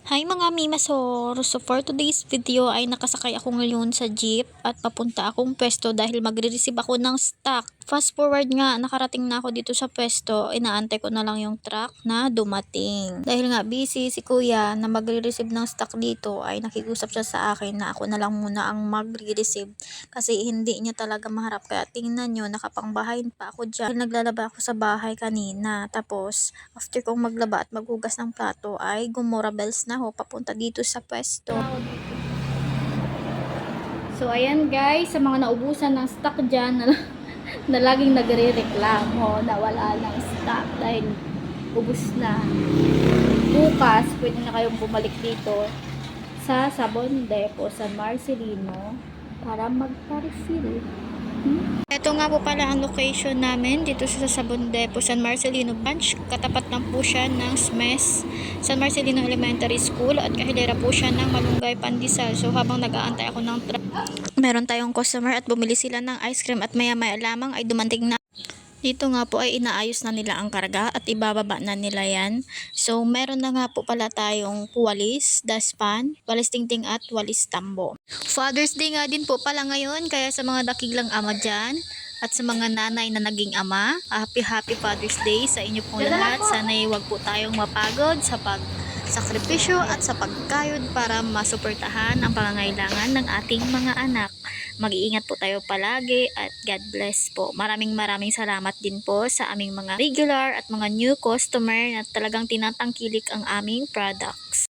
Hi mga Mimasor! So for today's video ay nakasakay ako ngayon sa jeep at papunta akong pwesto dahil magre-receive ako ng stock. Fast forward nga, nakarating na ako dito sa pwesto, inaantay ko na lang yung truck na dumating. Dahil nga busy si kuya na magre-receive ng stock dito ay nakikusap siya sa akin na ako na lang muna ang magre-receive kasi hindi niya talaga maharap. Kaya tingnan nyo, nakapangbahayin pa ako dyan. Naglalaba ako sa bahay kanina, tapos after kong maglaba at maghugas ng plato ay gumora bells na ako papunta dito sa pwesto. So ayan guys, sa mga naubusan ng stock dyan na laging nagre-reklamo na wala ng stock dahil ubus na. Bukas, pwede na kayong bumalik dito sa Sabon Depot San Marcelino para magpa-refill. Ito nga po pala ang location namin dito sa Sabon Depot San Marcelino branch. Katapat lang po siya ng SMES San Marcelino Elementary School at kahilera po siya ng Malunggay Pandesal. So habang nag-aantay ako ng truck, meron tayong customer at bumili sila ng ice cream at maya-maya lamang ay dumating na. Dito nga po ay inaayos na nila ang karga at ibababa na nila yan. So meron na nga po pala tayong walis, daspan, walis tingting at walis tambo. Father's Day nga din po pala ngayon, kaya sa mga dakilang ama dyan at sa mga nanay na naging ama, happy Father's Day sa inyo pong lahat. Sana'y wag po tayong mapagod sa pagsakripisyo at sa pagkayod para masuportahan ang pangangailangan ng ating mga anak. Mag-iingat po tayo palagi at God bless po. Maraming salamat din po sa aming mga regular at mga new customer na talagang tinatangkilik ang aming products.